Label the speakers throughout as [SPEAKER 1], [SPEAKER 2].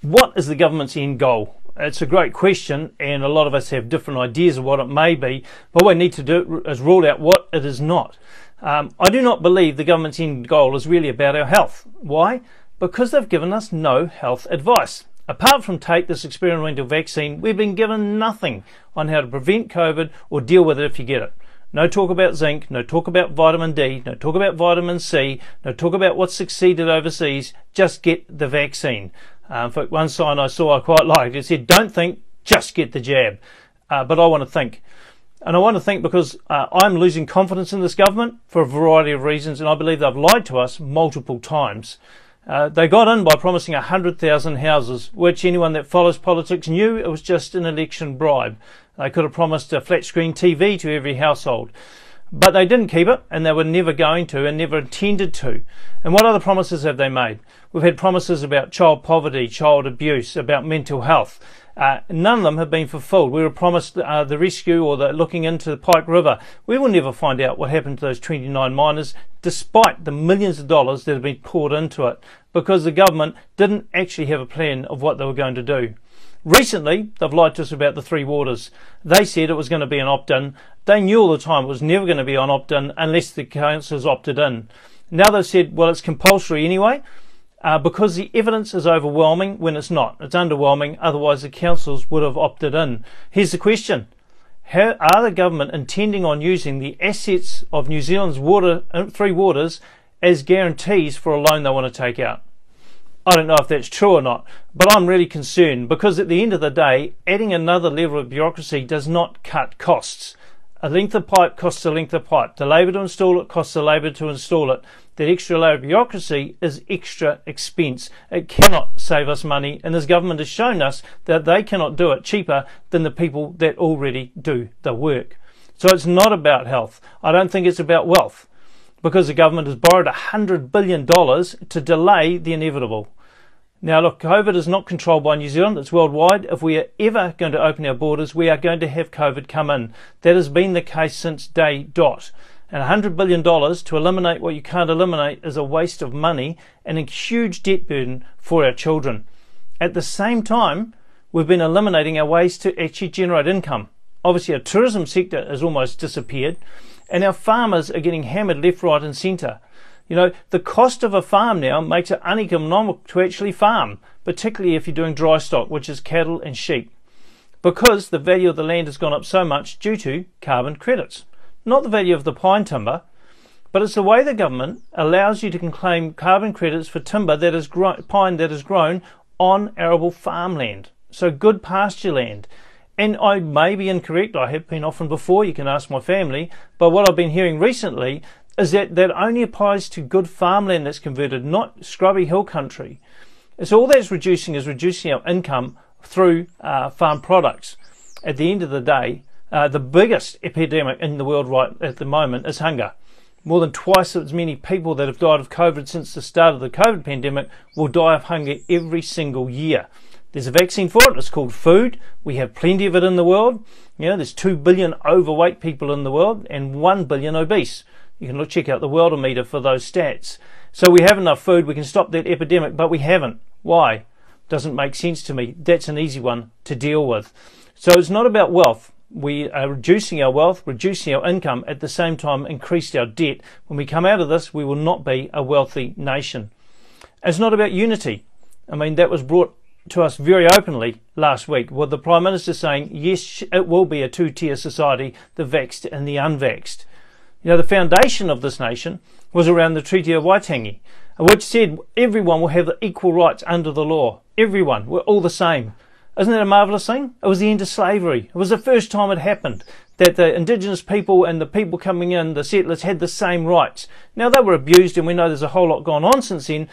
[SPEAKER 1] What is the government's end goal? It's a great question, and a lot of us have different ideas of what it may be, but what we need to do is rule out what it is not. I do not believe the government's end goal is really about our health. Why? Because they've given us no health advice. Apart from take this experimental vaccine, we've been given nothing on how to prevent COVID or deal with it if you get it. No talk about zinc, no talk about vitamin D, no talk about vitamin C, no talk about what's succeeded overseas. Just get the vaccine. In fact, one sign I saw I quite liked, it said, "Don't think, just get the jab." But I want to think. And I want to think because I'm losing confidence in this government for a variety of reasons, and I believe they've lied to us multiple times. They got in by promising 100,000 houses, which anyone that follows politics knew it was just an election bribe. They could have promised a flat screen TV to every household. But they didn't keep it, and they were never going to and never intended to. And what other promises have they made? We've had promises about child poverty, child abuse, about mental health. None of them have been fulfilled. We were promised the rescue or the looking into the Pike River. We will never find out what happened to those 29 miners, despite the millions of dollars that have been poured into it, because the government didn't actually have a plan of what they were going to do. Recently, they've lied to us about the three waters. They said it was going to be an opt-in. They knew all the time it was never going to be an opt-in unless the councils opted in. Now they've said, well, it's compulsory anyway, because the evidence is overwhelming when it's not. It's underwhelming, otherwise the councils would have opted in. Here's the question. How are the government intending on using the assets of New Zealand's three waters as guarantees for a loan they want to take out? I don't know if that's true or not, but I'm really concerned because at the end of the day, adding another level of bureaucracy does not cut costs. A length of pipe costs a length of pipe. The labour to install it costs the labour to install it. That extra layer of bureaucracy is extra expense. It cannot save us money, and this government has shown us that they cannot do it cheaper than the people that already do the work. So it's not about health. I don't think it's about wealth, because the government has borrowed $100 billion to delay the inevitable. Now look, COVID is not controlled by New Zealand, it's worldwide. If we are ever going to open our borders, we are going to have COVID come in. That has been the case since day dot. And $100 billion to eliminate what you can't eliminate is a waste of money and a huge debt burden for our children. At the same time, we've been eliminating our ways to actually generate income. Obviously our tourism sector has almost disappeared, and our farmers are getting hammered left, right and centre. You know, the cost of a farm now makes it uneconomic to actually farm, particularly if you're doing dry stock, which is cattle and sheep, because the value of the land has gone up so much due to carbon credits. Not the value of the pine timber, but it's the way the government allows you to claim carbon credits for timber that is pine that is grown on arable farmland, so good pasture land. And I may be incorrect, I have been often before, you can ask my family, but what I've been hearing recently is that that only applies to good farmland that's converted, not scrubby hill country. So all that's reducing is reducing our income through farm products. At the end of the day, the biggest epidemic in the world right at the moment is hunger. More than twice as many people that have died of COVID since the start of the COVID pandemic will die of hunger every single year. There's a vaccine for it, it's called food. We have plenty of it in the world. You know, there's 2 billion overweight people in the world and 1 billion obese. You can check out the Worldometer for those stats. So we have enough food, we can stop that epidemic, but we haven't. Why? Doesn't make sense to me. That's an easy one to deal with. So it's not about wealth. We are reducing our wealth, reducing our income, at the same time increased our debt. When we come out of this, we will not be a wealthy nation. It's not about unity. I mean, that was brought to us very openly last week, with the Prime Minister saying, yes, it will be a two-tier society, the vaxxed and the unvaxxed. You know, the foundation of this nation was around the Treaty of Waitangi, which said everyone will have the equal rights under the law. Everyone, we're all the same. Isn't that a marvellous thing? It was the end of slavery. It was the first time it happened that the indigenous people and the people coming in, the settlers, had the same rights. Now they were abused, and we know there's a whole lot gone on since then,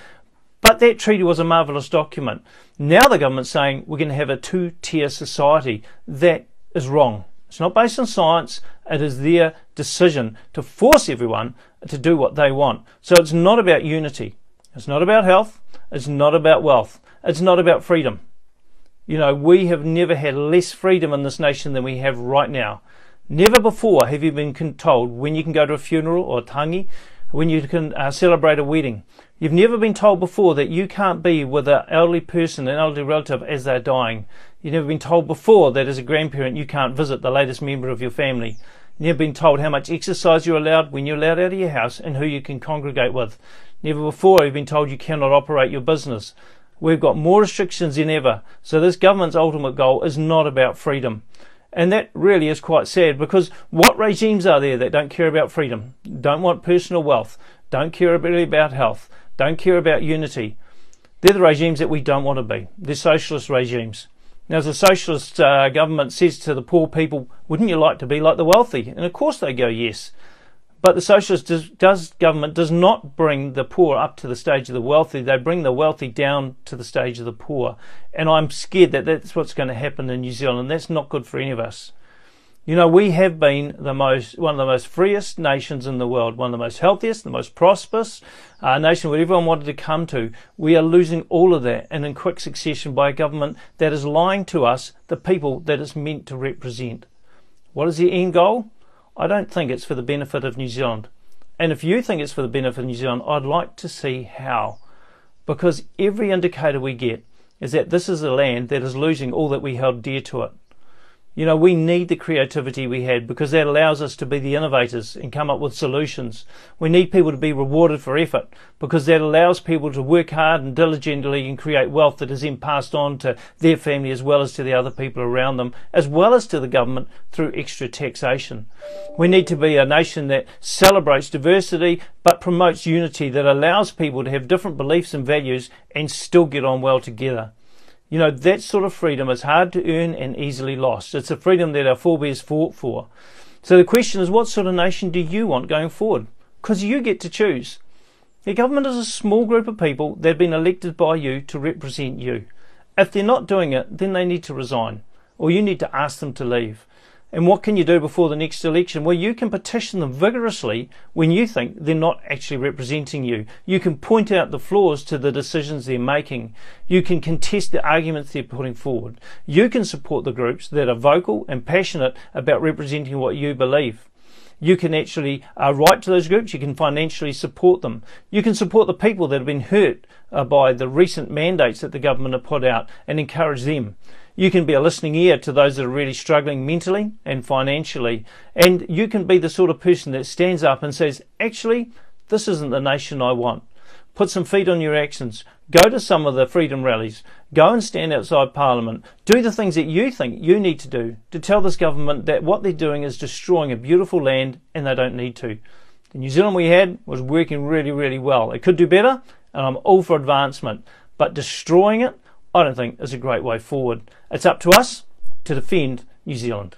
[SPEAKER 1] but that treaty was a marvellous document. Now the government's saying we're going to have a two-tier society. That is wrong. It's not based on science. It is their decision to force everyone to do what they want. So it's not about unity. It's not about health. It's not about wealth. It's not about freedom. You know, we have never had less freedom in this nation than we have right now. Never before have you been told when you can go to a funeral or a tangi when you can celebrate a wedding. You've never been told before that you can't be with an elderly person, an elderly relative, as they're dying. You've never been told before that as a grandparent you can't visit the latest member of your family. You've never been told how much exercise you're allowed, when you're allowed out of your house, and who you can congregate with. Never before have you been told you cannot operate your business. We've got more restrictions than ever. So this government's ultimate goal is not about freedom. And that really is quite sad, because what regimes are there that don't care about freedom, don't want personal wealth, don't care really about health, don't care about unity? They're the regimes that we don't want to be. They're socialist regimes. Now, as the socialist government says to the poor people, wouldn't you like to be like the wealthy? And of course they go, yes. But the socialist government does not bring the poor up to the stage of the wealthy. They bring the wealthy down to the stage of the poor. And I'm scared that that's what's going to happen in New Zealand. That's not good for any of us. You know, we have been one of the most freest nations in the world, one of the most healthiest, the most prosperous nation where everyone wanted to come to. We are losing all of that, and in quick succession, by a government that is lying to us, the people that it's meant to represent. What is the end goal? I don't think it's for the benefit of New Zealand. And if you think it's for the benefit of New Zealand, I'd like to see how. Because every indicator we get is that this is a land that is losing all that we held dear to it. You know, we need the creativity we had, because that allows us to be the innovators and come up with solutions. We need people to be rewarded for effort, because that allows people to work hard and diligently and create wealth that is then passed on to their family, as well as to the other people around them, as well as to the government through extra taxation. We need to be a nation that celebrates diversity but promotes unity, that allows people to have different beliefs and values and still get on well together. You know, that sort of freedom is hard to earn and easily lost. It's a freedom that our forebears fought for. So the question is, what sort of nation do you want going forward? Because you get to choose. The government is a small group of people that have been elected by you to represent you. If they're not doing it, then they need to resign, or you need to ask them to leave. And what can you do before the next election? Well, you can petition them vigorously when you think they're not actually representing you. You can point out the flaws to the decisions they're making. You can contest the arguments they're putting forward. You can support the groups that are vocal and passionate about representing what you believe. You can actually write to those groups. You can financially support them. You can support the people that have been hurt by the recent mandates that the government have put out and encourage them. You can be a listening ear to those that are really struggling mentally and financially. And you can be the sort of person that stands up and says, actually, this isn't the nation I want. Put some feet on your actions. Go to some of the freedom rallies. Go and stand outside Parliament. Do the things that you think you need to do to tell this government that what they're doing is destroying a beautiful land and they don't need to. The New Zealand we had was working really, really well. It could do better, and I'm all for advancement. But destroying it, I don't think is a great way forward. It's up to us to defend New Zealand.